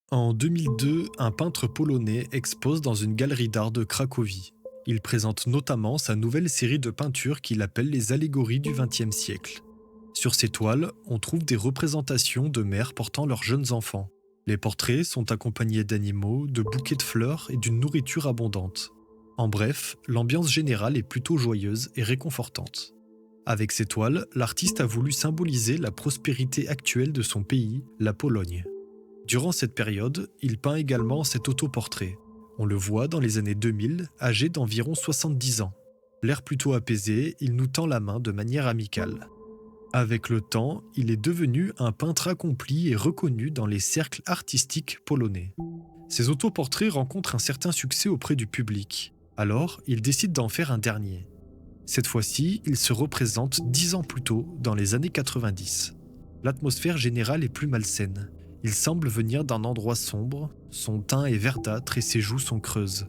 En 2002, un peintre polonais expose dans une galerie d'art de Cracovie. Il présente notamment sa nouvelle série de peintures qu'il appelle les allégories du XXe siècle. Sur ces toiles, on trouve des représentations de mères portant leurs jeunes enfants. Les portraits sont accompagnés d'animaux, de bouquets de fleurs et d'une nourriture abondante. En bref, l'ambiance générale est plutôt joyeuse et réconfortante. Avec ces toiles, l'artiste a voulu symboliser la prospérité actuelle de son pays, la Pologne. Durant cette période, il peint également cet autoportrait. On le voit dans les années 2000, âgé d'environ 70 ans. L'air plutôt apaisé, il nous tend la main de manière amicale. Avec le temps, il est devenu un peintre accompli et reconnu dans les cercles artistiques polonais. Ses autoportraits rencontrent un certain succès auprès du public. Alors, il décide d'en faire un dernier. Cette fois-ci, il se représente 10 ans plus tôt, dans les années 90. L'atmosphère générale est plus malsaine. Il semble venir d'un endroit sombre, son teint est verdâtre et ses joues sont creuses.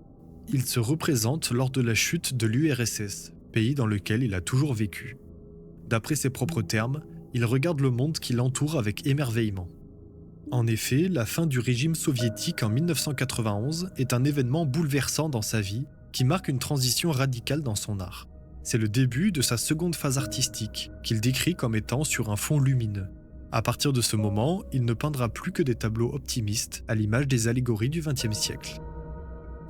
Il se représente lors de la chute de l'URSS, pays dans lequel il a toujours vécu. D'après ses propres termes, il regarde le monde qui l'entoure avec émerveillement. En effet, la fin du régime soviétique en 1991 est un événement bouleversant dans sa vie qui marque une transition radicale dans son art. C'est le début de sa seconde phase artistique, qu'il décrit comme étant sur un fond lumineux. À partir de ce moment, il ne peindra plus que des tableaux optimistes, à l'image des allégories du XXe siècle.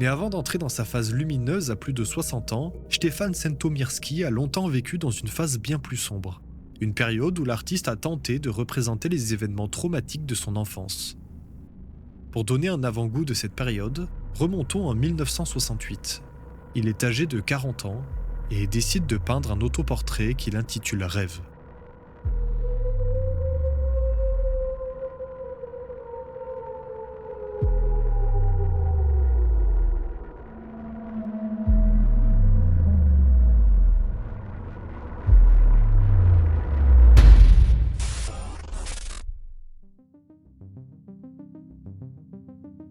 Mais avant d'entrer dans sa phase lumineuse à plus de 60 ans, Stefan Sentomirski a longtemps vécu dans une phase bien plus sombre. Une période où l'artiste a tenté de représenter les événements traumatiques de son enfance. Pour donner un avant-goût de cette période, remontons en 1968. Il est âgé de 40 ans et décide de peindre un autoportrait qu'il intitule Rêve.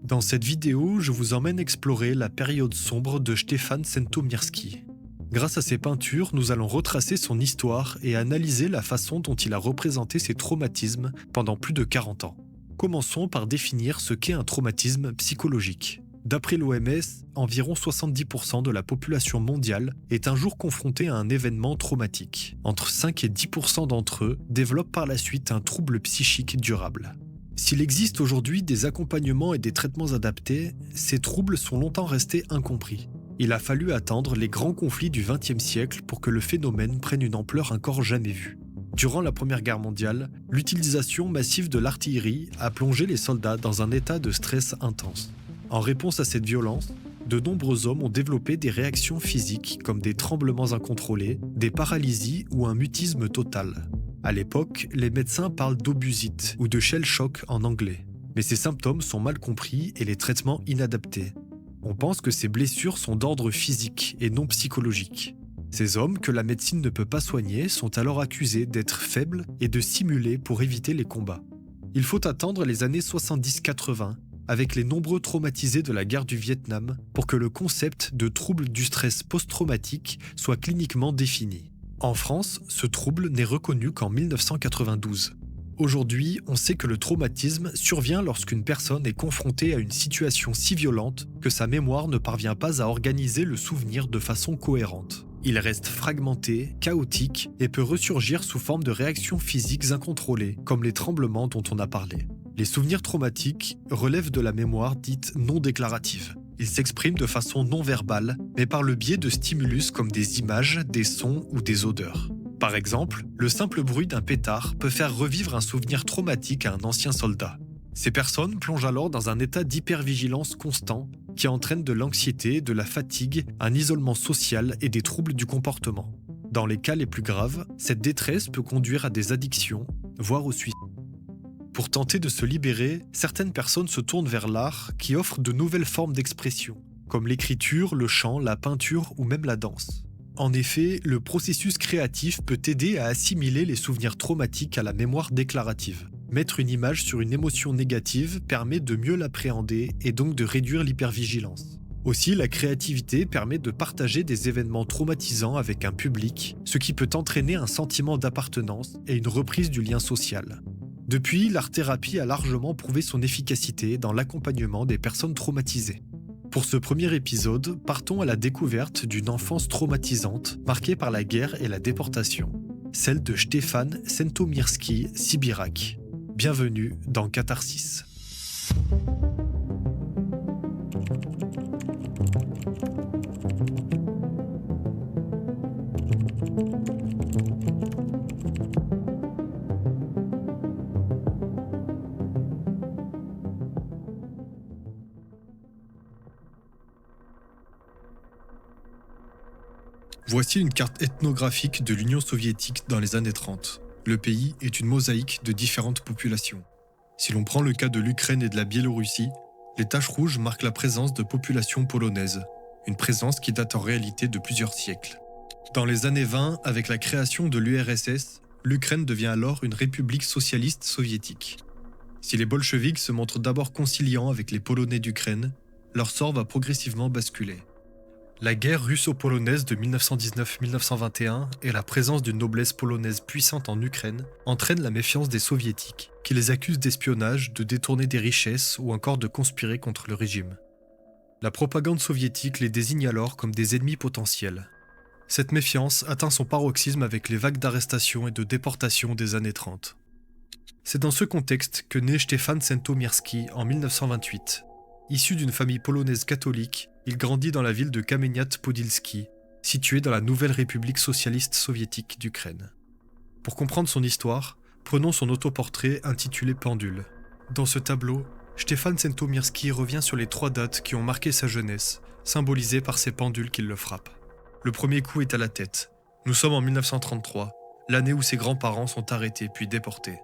Dans cette vidéo, je vous emmène explorer la période sombre de Stefan Sentomirski. Grâce à ses peintures, nous allons retracer son histoire et analyser la façon dont il a représenté ses traumatismes pendant plus de 40 ans. Commençons par définir ce qu'est un traumatisme psychologique. D'après l'OMS, environ 70% de la population mondiale est un jour confrontée à un événement traumatique. Entre 5 et 10% d'entre eux développent par la suite un trouble psychique durable. S'il existe aujourd'hui des accompagnements et des traitements adaptés, ces troubles sont longtemps restés incompris. Il a fallu attendre les grands conflits du XXe siècle pour que le phénomène prenne une ampleur encore jamais vue. Durant la Première Guerre mondiale, l'utilisation massive de l'artillerie a plongé les soldats dans un état de stress intense. En réponse à cette violence, de nombreux hommes ont développé des réactions physiques comme des tremblements incontrôlés, des paralysies ou un mutisme total. À l'époque, les médecins parlent d'obusite ou de shell shock en anglais. Mais ces symptômes sont mal compris et les traitements inadaptés. On pense que ces blessures sont d'ordre physique et non psychologique. Ces hommes que la médecine ne peut pas soigner sont alors accusés d'être faibles et de simuler pour éviter les combats. Il faut attendre les années 70-80, avec les nombreux traumatisés de la guerre du Vietnam, pour que le concept de trouble du stress post-traumatique soit cliniquement défini. En France, ce trouble n'est reconnu qu'en 1992. Aujourd'hui, on sait que le traumatisme survient lorsqu'une personne est confrontée à une situation si violente que sa mémoire ne parvient pas à organiser le souvenir de façon cohérente. Il reste fragmenté, chaotique et peut ressurgir sous forme de réactions physiques incontrôlées, comme les tremblements dont on a parlé. Les souvenirs traumatiques relèvent de la mémoire dite non déclarative. Ils s'expriment de façon non verbale, mais par le biais de stimulus comme des images, des sons ou des odeurs. Par exemple, le simple bruit d'un pétard peut faire revivre un souvenir traumatique à un ancien soldat. Ces personnes plongent alors dans un état d'hypervigilance constant qui entraîne de l'anxiété, de la fatigue, un isolement social et des troubles du comportement. Dans les cas les plus graves, cette détresse peut conduire à des addictions, voire au suicide. Pour tenter de se libérer, certaines personnes se tournent vers l'art qui offre de nouvelles formes d'expression, comme l'écriture, le chant, la peinture ou même la danse. En effet, le processus créatif peut aider à assimiler les souvenirs traumatiques à la mémoire déclarative. Mettre une image sur une émotion négative permet de mieux l'appréhender et donc de réduire l'hypervigilance. Aussi, la créativité permet de partager des événements traumatisants avec un public, ce qui peut entraîner un sentiment d'appartenance et une reprise du lien social. Depuis, l'art-thérapie a largement prouvé son efficacité dans l'accompagnement des personnes traumatisées. Pour ce premier épisode, partons à la découverte d'une enfance traumatisante marquée par la guerre et la déportation, celle de Stefan Sentomirski-Sibirak. Bienvenue dans Catharsis. Voici une carte ethnographique de l'Union soviétique dans les années 30. Le pays est une mosaïque de différentes populations. Si l'on prend le cas de l'Ukraine et de la Biélorussie, les taches rouges marquent la présence de populations polonaises, une présence qui date en réalité de plusieurs siècles. Dans les années 20, avec la création de l'URSS, l'Ukraine devient alors une république socialiste soviétique. Si les bolcheviks se montrent d'abord conciliants avec les Polonais d'Ukraine, leur sort va progressivement basculer. La guerre russo-polonaise de 1919-1921 et la présence d'une noblesse polonaise puissante en Ukraine entraînent la méfiance des soviétiques, qui les accusent d'espionnage, de détourner des richesses ou encore de conspirer contre le régime. La propagande soviétique les désigne alors comme des ennemis potentiels. Cette méfiance atteint son paroxysme avec les vagues d'arrestations et de déportations des années 30. C'est dans ce contexte que naît Stefan Sentomirski en 1928. Issu d'une famille polonaise catholique, il grandit dans la ville de Kamieniec-Podilski, située dans la nouvelle République socialiste soviétique d'Ukraine. Pour comprendre son histoire, prenons son autoportrait intitulé Pendule. Dans ce tableau, Stefan Sentomirski revient sur les 3 dates qui ont marqué sa jeunesse, symbolisées par ces pendules qui le frappent. Le premier coup est à la tête. Nous sommes en 1933, l'année où ses grands-parents sont arrêtés puis déportés.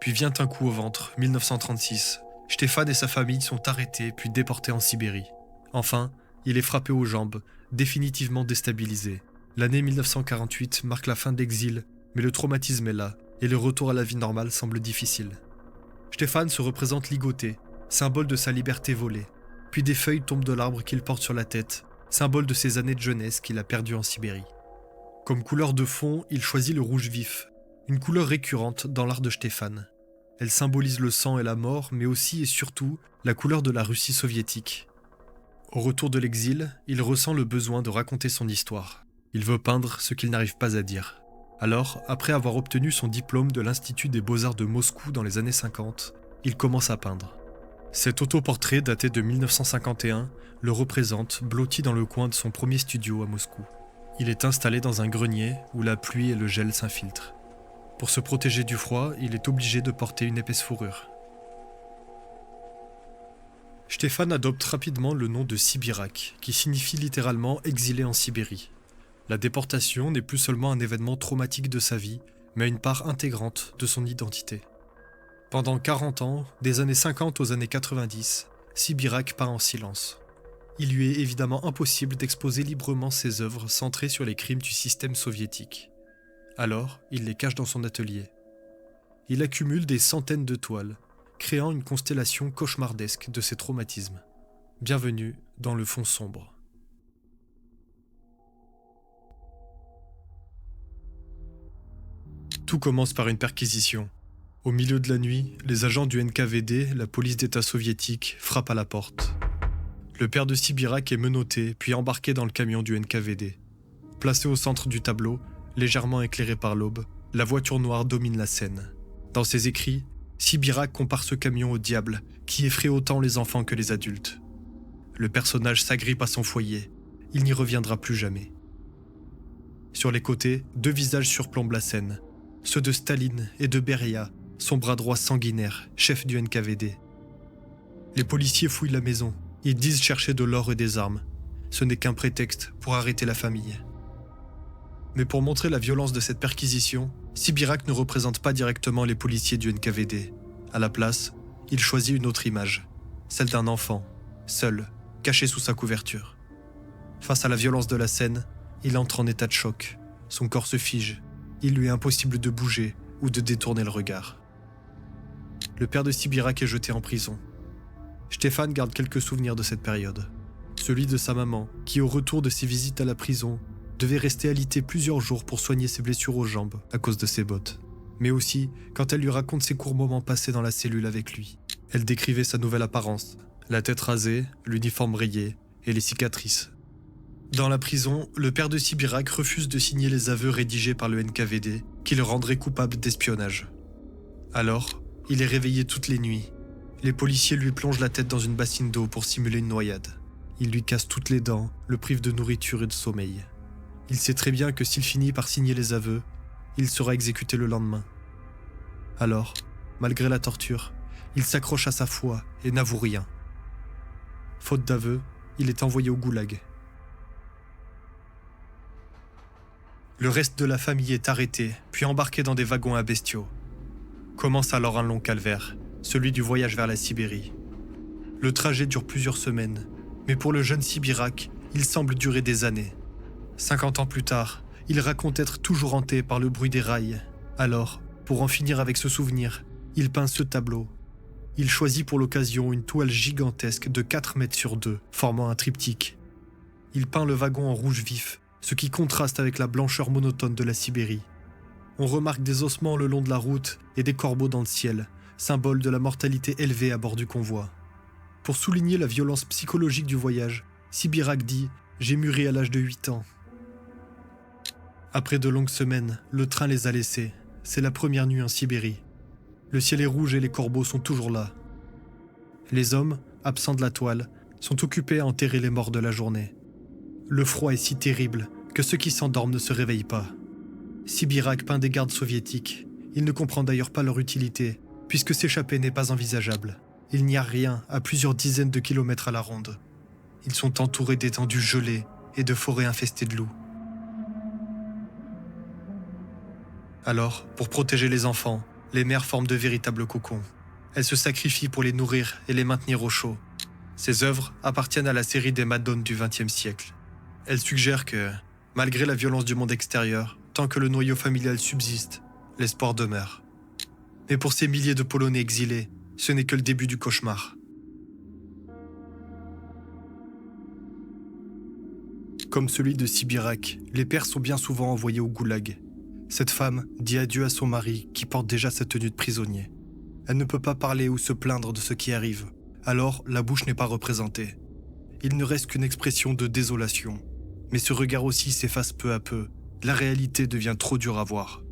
Puis vient un coup au ventre, 1936. Stefan et sa famille sont arrêtés puis déportés en Sibérie. Enfin, il est frappé aux jambes, définitivement déstabilisé. L'année 1948 marque la fin de l'exil, mais le traumatisme est là, et le retour à la vie normale semble difficile. Stefan se représente ligoté, symbole de sa liberté volée. Puis des feuilles tombent de l'arbre qu'il porte sur la tête, symbole de ses années de jeunesse qu'il a perdues en Sibérie. Comme couleur de fond, il choisit le rouge vif, une couleur récurrente dans l'art de Stefan. Elle symbolise le sang et la mort, mais aussi et surtout la couleur de la Russie soviétique. Au retour de l'exil, il ressent le besoin de raconter son histoire. Il veut peindre ce qu'il n'arrive pas à dire. Alors, après avoir obtenu son diplôme de l'Institut des Beaux-Arts de Moscou dans les années 50, il commence à peindre. Cet autoportrait daté de 1951 le représente blotti dans le coin de son premier studio à Moscou. Il est installé dans un grenier où la pluie et le gel s'infiltrent. Pour se protéger du froid, il est obligé de porter une épaisse fourrure. Stefan adopte rapidement le nom de Sibirak, qui signifie littéralement exilé en Sibérie. La déportation n'est plus seulement un événement traumatique de sa vie, mais une part intégrante de son identité. Pendant 40 ans, des années 50 aux années 90, Sibirak peint en silence. Il lui est évidemment impossible d'exposer librement ses œuvres centrées sur les crimes du système soviétique. Alors, il les cache dans son atelier. Il accumule des centaines de toiles, créant une constellation cauchemardesque de ses traumatismes. Bienvenue dans le fond sombre. Tout commence par une perquisition. Au milieu de la nuit, les agents du NKVD, la police d'État soviétique, frappent à la porte. Le père de Sibirak est menotté, puis embarqué dans le camion du NKVD. Placé au centre du tableau, légèrement éclairé par l'aube, la voiture noire domine la scène. Dans ses écrits, Sibirak compare ce camion au diable, qui effraie autant les enfants que les adultes. Le personnage s'agrippe à son foyer. Il n'y reviendra plus jamais. Sur les côtés, 2 visages surplombent la scène. Ceux de Staline et de Beria, son bras droit sanguinaire, chef du NKVD. Les policiers fouillent la maison. Ils disent chercher de l'or et des armes. Ce n'est qu'un prétexte pour arrêter la famille. Mais pour montrer la violence de cette perquisition, Sibirak ne représente pas directement les policiers du NKVD. À la place, il choisit une autre image, celle d'un enfant, seul, caché sous sa couverture. Face à la violence de la scène, il entre en état de choc. Son corps se fige. Il lui est impossible de bouger ou de détourner le regard. Le père de Sibirak est jeté en prison. Stefan garde quelques souvenirs de cette période. Celui de sa maman, qui au retour de ses visites à la prison, devait rester alité plusieurs jours pour soigner ses blessures aux jambes à cause de ses bottes. mais aussi quand elle lui raconte ses courts moments passés dans la cellule avec lui. Elle décrivait sa nouvelle apparence, la tête rasée, l'uniforme rayé et les cicatrices. Dans la prison, le père de Sibirak refuse de signer les aveux rédigés par le NKVD qui le rendraient coupable d'espionnage. Alors, il est réveillé toutes les nuits. Les policiers lui plongent la tête dans une bassine d'eau pour simuler une noyade. Ils lui cassent toutes les dents, le privent de nourriture et de sommeil. Il sait très bien que s'il finit par signer les aveux, il sera exécuté le lendemain. Alors, malgré la torture, il s'accroche à sa foi et n'avoue rien. Faute d'aveu, il est envoyé au goulag. Le reste de la famille est arrêté, puis embarqué dans des wagons à bestiaux. Commence alors un long calvaire, celui du voyage vers la Sibérie. Le trajet dure plusieurs semaines, mais pour le jeune Sibirak, il semble durer des années. 50 ans plus tard, il raconte être toujours hanté par le bruit des rails. Alors, pour en finir avec ce souvenir, il peint ce tableau. Il choisit pour l'occasion une toile gigantesque de 4 mètres sur 2, formant un triptyque. Il peint le wagon en rouge vif, ce qui contraste avec la blancheur monotone de la Sibérie. On remarque des ossements le long de la route et des corbeaux dans le ciel, symbole de la mortalité élevée à bord du convoi. Pour souligner la violence psychologique du voyage, Sibirak dit « J'ai mûri à l'âge de 8 ans ». Après de longues semaines, le train les a laissés. C'est la première nuit en Sibérie. Le ciel est rouge et les corbeaux sont toujours là. Les hommes, absents de la toile, sont occupés à enterrer les morts de la journée. Le froid est si terrible que ceux qui s'endorment ne se réveillent pas. Sibirak peint des gardes soviétiques. Il ne comprend d'ailleurs pas leur utilité, puisque s'échapper n'est pas envisageable. Il n'y a rien à plusieurs dizaines de kilomètres à la ronde. Ils sont entourés d'étendues gelées et de forêts infestées de loups. Alors, pour protéger les enfants, les mères forment de véritables cocons. Elles se sacrifient pour les nourrir et les maintenir au chaud. Ces œuvres appartiennent à la série des Madones du XXe siècle. Elles suggèrent que, malgré la violence du monde extérieur, tant que le noyau familial subsiste, l'espoir demeure. Mais pour ces milliers de Polonais exilés, ce n'est que le début du cauchemar. Comme celui de Sibirak, les pères sont bien souvent envoyés au goulag. Cette femme dit adieu à son mari qui porte déjà sa tenue de prisonnier. Elle ne peut pas parler ou se plaindre de ce qui arrive, alors la bouche n'est pas représentée. Il ne reste qu'une expression de désolation. Mais ce regard aussi s'efface peu à peu. La réalité devient trop dure à voir.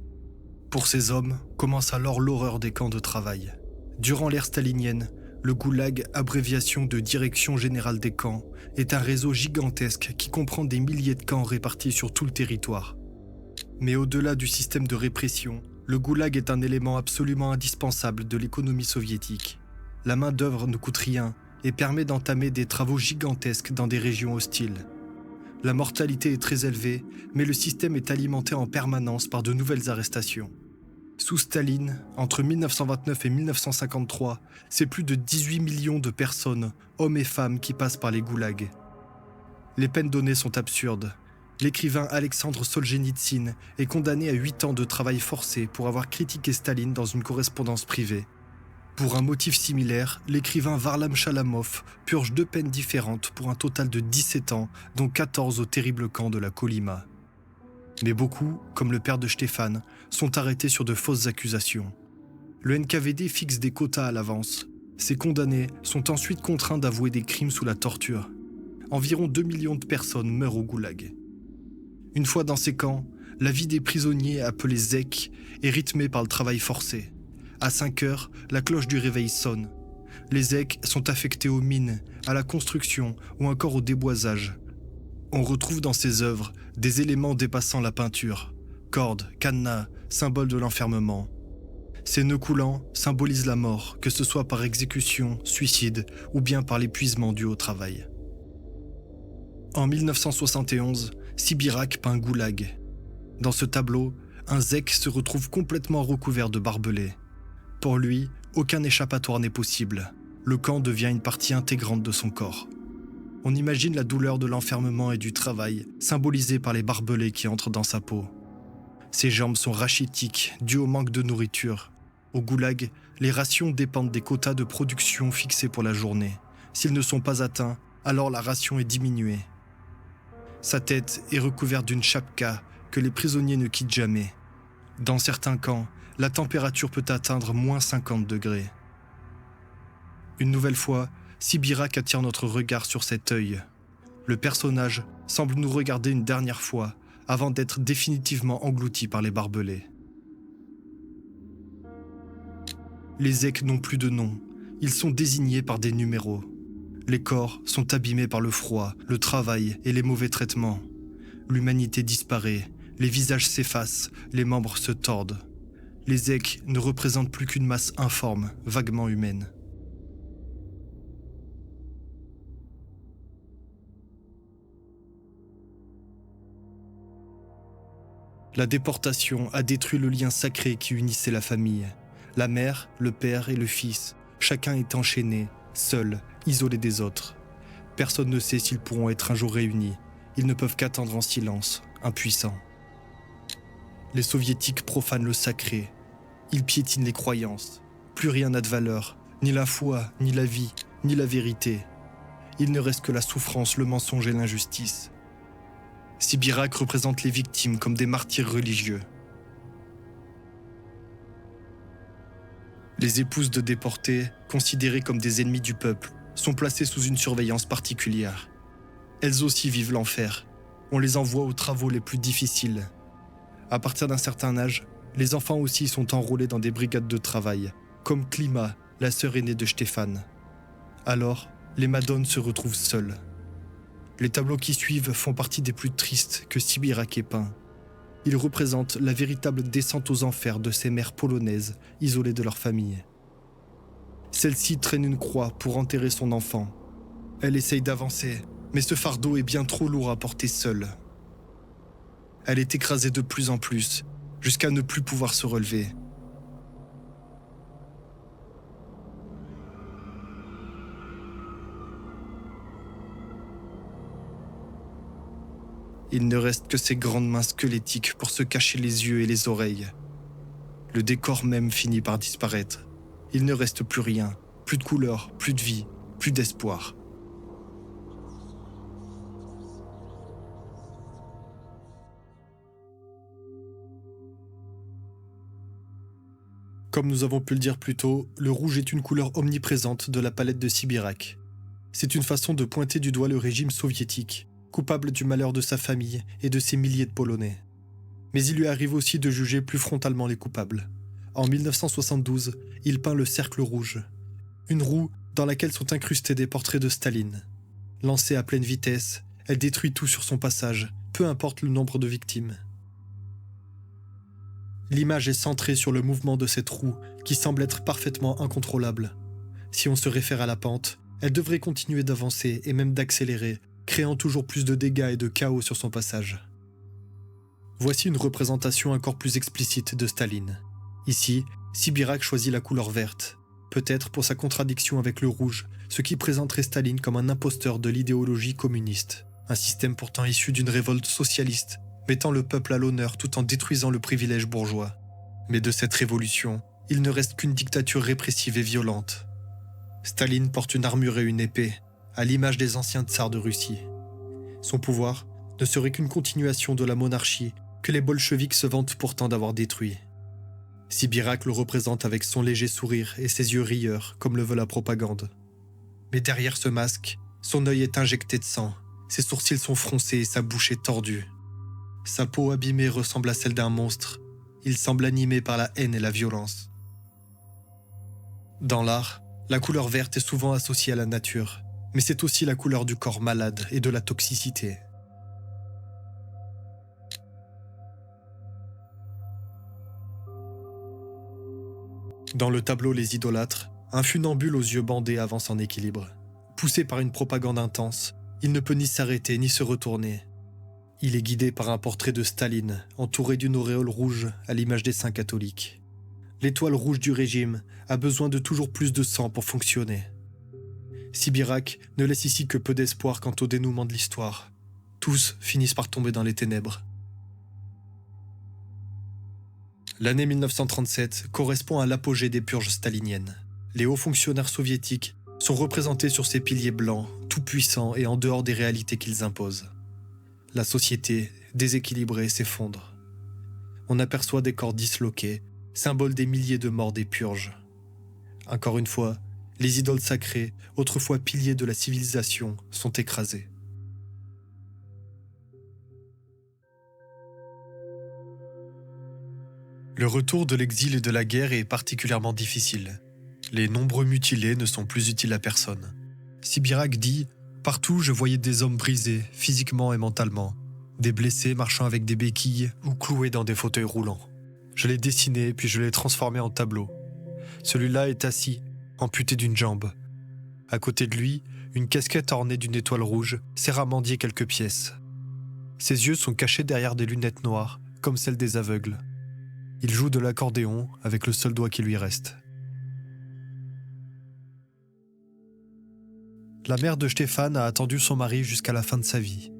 Pour ces hommes, commence alors l'horreur des camps de travail. Durant l'ère stalinienne, le goulag, abréviation de Direction générale des camps, est un réseau gigantesque qui comprend des milliers de camps répartis sur tout le territoire. Mais au-delà du système de répression, le goulag est un élément absolument indispensable de l'économie soviétique. La main-d'œuvre ne coûte rien et permet d'entamer des travaux gigantesques dans des régions hostiles. La mortalité est très élevée, mais le système est alimenté en permanence par de nouvelles arrestations. Sous Staline, entre 1929 et 1953, c'est plus de 18 millions de personnes, hommes et femmes, qui passent par les goulags. Les peines données sont absurdes. L'écrivain Alexandre Solzhenitsyn est condamné à 8 ans de travail forcé pour avoir critiqué Staline dans une correspondance privée. Pour un motif similaire, l'écrivain Varlam Chalamov purge 2 peines différentes pour un total de 17 ans, dont 14 au terrible camp de la Kolyma. Mais beaucoup, comme le père de Stéphane, sont arrêtés sur de fausses accusations. Le NKVD fixe des quotas à l'avance. Ces condamnés sont ensuite contraints d'avouer des crimes sous la torture. Environ 2 millions de personnes meurent au goulag. Une fois dans ces camps, la vie des prisonniers appelés zèques est rythmée par le travail forcé. À 5 heures, la cloche du réveil sonne. Les zèques sont affectés aux mines, à la construction ou encore au déboisage. On retrouve dans ces œuvres des éléments dépassant la peinture. Cordes, cadenas, symboles de l'enfermement. Ces nœuds coulants symbolisent la mort, que ce soit par exécution, suicide ou bien par l'épuisement dû au travail. En 1971, Sibirak peint Goulag. Dans ce tableau, un zèque se retrouve complètement recouvert de barbelés. Pour lui, aucun échappatoire n'est possible. Le camp devient une partie intégrante de son corps. On imagine la douleur de l'enfermement et du travail, symbolisée par les barbelés qui entrent dans sa peau. Ses jambes sont rachitiques, dues au manque de nourriture. Au goulag, les rations dépendent des quotas de production fixés pour la journée. S'ils ne sont pas atteints, alors la ration est diminuée. Sa tête est recouverte d'une chapka que les prisonniers ne quittent jamais. Dans certains camps, la température peut atteindre moins 50 degrés. Une nouvelle fois, Sibirak attire notre regard sur cet œil. Le personnage semble nous regarder une dernière fois avant d'être définitivement englouti par les barbelés. Les Eks n'ont plus de nom, ils sont désignés par des numéros. Les corps sont abîmés par le froid, le travail et les mauvais traitements. L'humanité disparaît, les visages s'effacent, les membres se tordent. Les Eks ne représentent plus qu'une masse informe, vaguement humaine. La déportation a détruit le lien sacré qui unissait la famille. La mère, le père et le fils, chacun est enchaîné, seul, isolé des autres. Personne ne sait s'ils pourront être un jour réunis. Ils ne peuvent qu'attendre en silence, impuissants. Les soviétiques profanent le sacré. Ils piétinent les croyances. Plus rien n'a de valeur, ni la foi, ni la vie, ni la vérité. Il ne reste que la souffrance, le mensonge et l'injustice. Sibirak représente les victimes comme des martyrs religieux. Les épouses de déportés, considérées comme des ennemis du peuple, sont placées sous une surveillance particulière. Elles aussi vivent l'enfer. On les envoie aux travaux les plus difficiles. À partir d'un certain âge, les enfants aussi sont enrôlés dans des brigades de travail, comme Klima, la sœur aînée de Stéphane. Alors, les madones se retrouvent seules. Les tableaux qui suivent font partie des plus tristes que Sibirak ait peints. Ils représentent la véritable descente aux enfers de ces mères polonaises isolées de leur famille. Celle-ci traîne une croix pour enterrer son enfant. Elle essaye d'avancer, mais ce fardeau est bien trop lourd à porter seule. Elle est écrasée de plus en plus, jusqu'à ne plus pouvoir se relever. Il ne reste que ses grandes mains squelettiques pour se cacher les yeux et les oreilles. Le décor même finit par disparaître. Il ne reste plus rien, plus de couleur, plus de vie, plus d'espoir. Comme nous avons pu le dire plus tôt, le rouge est une couleur omniprésente de la palette de Sibirak. C'est une façon de pointer du doigt le régime soviétique, coupable du malheur de sa famille et de ses milliers de Polonais. Mais il lui arrive aussi de juger plus frontalement les coupables. En 1972, il peint le Cercle Rouge, une roue dans laquelle sont incrustés des portraits de Staline. Lancée à pleine vitesse, elle détruit tout sur son passage, peu importe le nombre de victimes. L'image est centrée sur le mouvement de cette roue qui semble être parfaitement incontrôlable. Si on se réfère à la pente, elle devrait continuer d'avancer et même d'accélérer, créant toujours plus de dégâts et de chaos sur son passage. Voici une représentation encore plus explicite de Staline. Ici, Sibirak choisit la couleur verte, peut-être pour sa contradiction avec le rouge, ce qui présenterait Staline comme un imposteur de l'idéologie communiste, un système pourtant issu d'une révolte socialiste, mettant le peuple à l'honneur tout en détruisant le privilège bourgeois. Mais de cette révolution, il ne reste qu'une dictature répressive et violente. Staline porte une armure et une épée, à l'image des anciens tsars de Russie. Son pouvoir ne serait qu'une continuation de la monarchie que les bolcheviks se vantent pourtant d'avoir détruit. Sibirak le représente avec son léger sourire et ses yeux rieurs, comme le veut la propagande. Mais derrière ce masque, son œil est injecté de sang, ses sourcils sont froncés et sa bouche est tordue. Sa peau abîmée ressemble à celle d'un monstre. Il semble animé par la haine et la violence. Dans l'art, la couleur verte est souvent associée à la nature, mais c'est aussi la couleur du corps malade et de la toxicité. Dans le tableau Les Idolâtres, un funambule aux yeux bandés avance en équilibre. Poussé par une propagande intense, il ne peut ni s'arrêter ni se retourner. Il est guidé par un portrait de Staline, entouré d'une auréole rouge à l'image des saints catholiques. L'étoile rouge du régime a besoin de toujours plus de sang pour fonctionner. Sibirak ne laisse ici que peu d'espoir quant au dénouement de l'histoire. Tous finissent par tomber dans les ténèbres. L'année 1937 correspond à l'apogée des purges staliniennes. Les hauts fonctionnaires soviétiques sont représentés sur ces piliers blancs, tout puissants et en dehors des réalités qu'ils imposent. La société, déséquilibrée, s'effondre. On aperçoit des corps disloqués, symbole des milliers de morts des purges. Encore une fois, les idoles sacrées, autrefois piliers de la civilisation, sont écrasées. Le retour de l'exil et de la guerre est particulièrement difficile. Les nombreux mutilés ne sont plus utiles à personne. Sibirac dit « Partout, je voyais des hommes brisés, physiquement et mentalement, des blessés marchant avec des béquilles ou cloués dans des fauteuils roulants. Je les dessinais, puis je les transformais en tableaux. Celui-là est assis, amputé d'une jambe. À côté de lui, une casquette ornée d'une étoile rouge sert à mendier quelques pièces. Ses yeux sont cachés derrière des lunettes noires, comme celles des aveugles. Il joue de l'accordéon avec le seul doigt qui lui reste. » La mère de Stéphane a attendu son mari jusqu'à la fin de sa vie.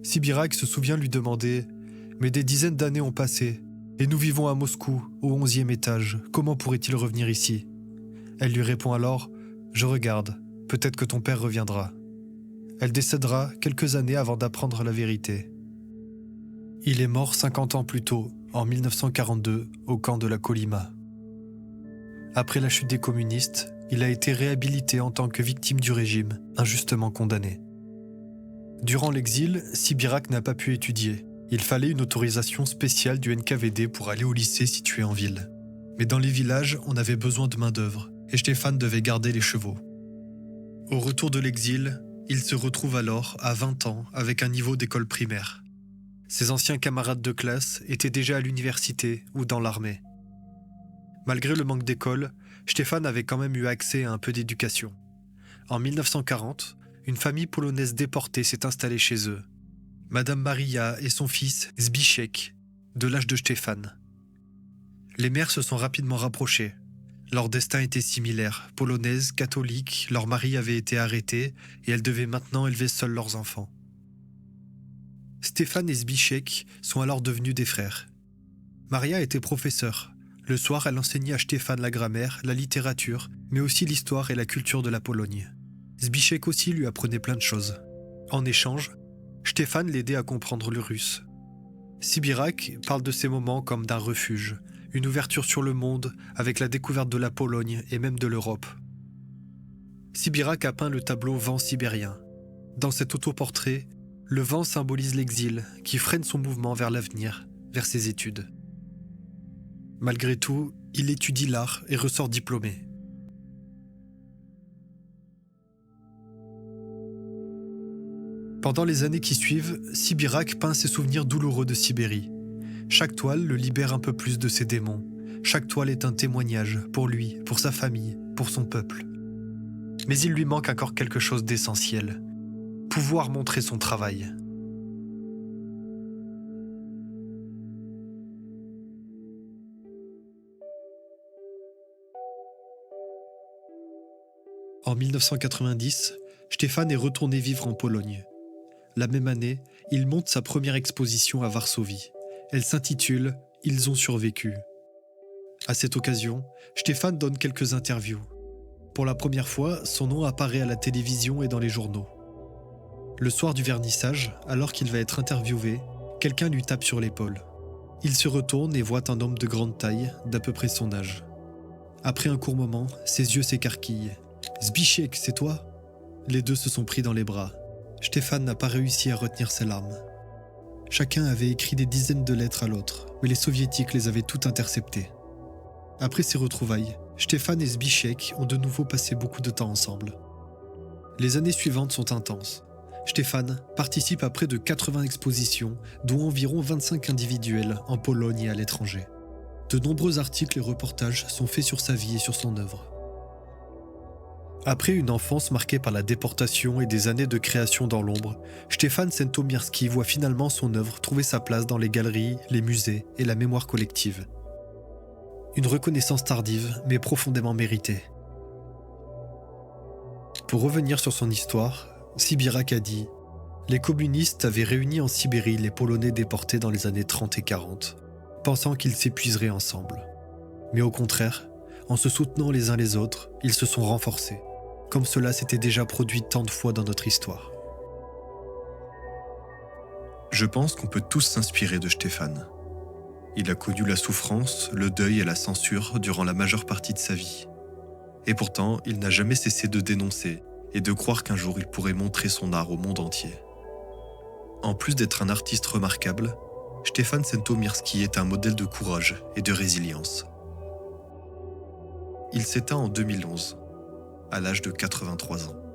Sibirac se souvient lui demander « Mais des dizaines d'années ont passé, et nous vivons à Moscou, au 11e étage. Comment pourrait-il revenir ici ?» Elle lui répond alors « Je regarde, peut-être que ton père reviendra. » Elle décédera quelques années avant d'apprendre la vérité. Il est mort 50 ans plus tôt, en 1942, au camp de la Kolyma. Après la chute des communistes, il a été réhabilité en tant que victime du régime, injustement condamné. Durant l'exil, Sibirac n'a pas pu étudier. Il fallait une autorisation spéciale du NKVD pour aller au lycée situé en ville. Mais dans les villages, on avait besoin de main-d'œuvre, et Stéphane devait garder les chevaux. Au retour de l'exil, il se retrouve alors, à 20 ans, avec un niveau d'école primaire. Ses anciens camarades de classe étaient déjà à l'université ou dans l'armée. Malgré le manque d'école, Stéphane avait quand même eu accès à un peu d'éducation. En 1940, une famille polonaise déportée s'est installée chez eux. Madame Maria et son fils Zbigniew, de l'âge de Stéphane. Les mères se sont rapidement rapprochées. Leur destin était similaire. Polonaises, catholiques, leurs maris avaient été arrêtés et elles devaient maintenant élever seules leurs enfants. Stéphane et Zbigniew sont alors devenus des frères. Maria était professeure. Le soir, elle enseignait à Stéphane la grammaire, la littérature, mais aussi l'histoire et la culture de la Pologne. Zbigniew aussi lui apprenait plein de choses. En échange, Stéphane l'aidait à comprendre le russe. Sibirac parle de ces moments comme d'un refuge, une ouverture sur le monde avec la découverte de la Pologne et même de l'Europe. Sibirac a peint le tableau Vent sibérien. Dans cet autoportrait, le vent symbolise l'exil qui freine son mouvement vers l'avenir, vers ses études. Malgré tout, il étudie l'art et ressort diplômé. Pendant les années qui suivent, Sibirac peint ses souvenirs douloureux de Sibérie. Chaque toile le libère un peu plus de ses démons. Chaque toile est un témoignage pour lui, pour sa famille, pour son peuple. Mais il lui manque encore quelque chose d'essentiel. Pouvoir montrer son travail. En 1990, Stéphane est retourné vivre en Pologne. La même année, il monte sa première exposition à Varsovie. Elle s'intitule « Ils ont survécu ». À cette occasion, Stéphane donne quelques interviews. Pour la première fois, son nom apparaît à la télévision et dans les journaux. Le soir du vernissage, alors qu'il va être interviewé, quelqu'un lui tape sur l'épaule. Il se retourne et voit un homme de grande taille, d'à peu près son âge. Après un court moment, ses yeux s'écarquillent. « Zbigniew, c'est toi ?» Les deux se sont pris dans les bras. Stéphane n'a pas réussi à retenir ses larmes. Chacun avait écrit des dizaines de lettres à l'autre, mais les soviétiques les avaient toutes interceptées. Après ces retrouvailles, Stéphane et Zbigniew ont de nouveau passé beaucoup de temps ensemble. Les années suivantes sont intenses. Stéphane participe à près de 80 expositions, dont environ 25 individuelles en Pologne et à l'étranger. De nombreux articles et reportages sont faits sur sa vie et sur son œuvre. Après une enfance marquée par la déportation et des années de création dans l'ombre, Stéphane Sentomirski voit finalement son œuvre trouver sa place dans les galeries, les musées et la mémoire collective. Une reconnaissance tardive, mais profondément méritée. Pour revenir sur son histoire, Sibirac a dit « Les communistes avaient réuni en Sibérie les Polonais déportés dans les années 30 et 40, pensant qu'ils s'épuiseraient ensemble. Mais au contraire, en se soutenant les uns les autres, ils se sont renforcés, comme cela s'était déjà produit tant de fois dans notre histoire. » Je pense qu'on peut tous s'inspirer de Stéphane. Il a connu la souffrance, le deuil et la censure durant la majeure partie de sa vie. Et pourtant, il n'a jamais cessé de dénoncer et de croire qu'un jour il pourrait montrer son art au monde entier. En plus d'être un artiste remarquable, Stefan Sentomirski est un modèle de courage et de résilience. Il s'éteint en 2011, à l'âge de 83 ans.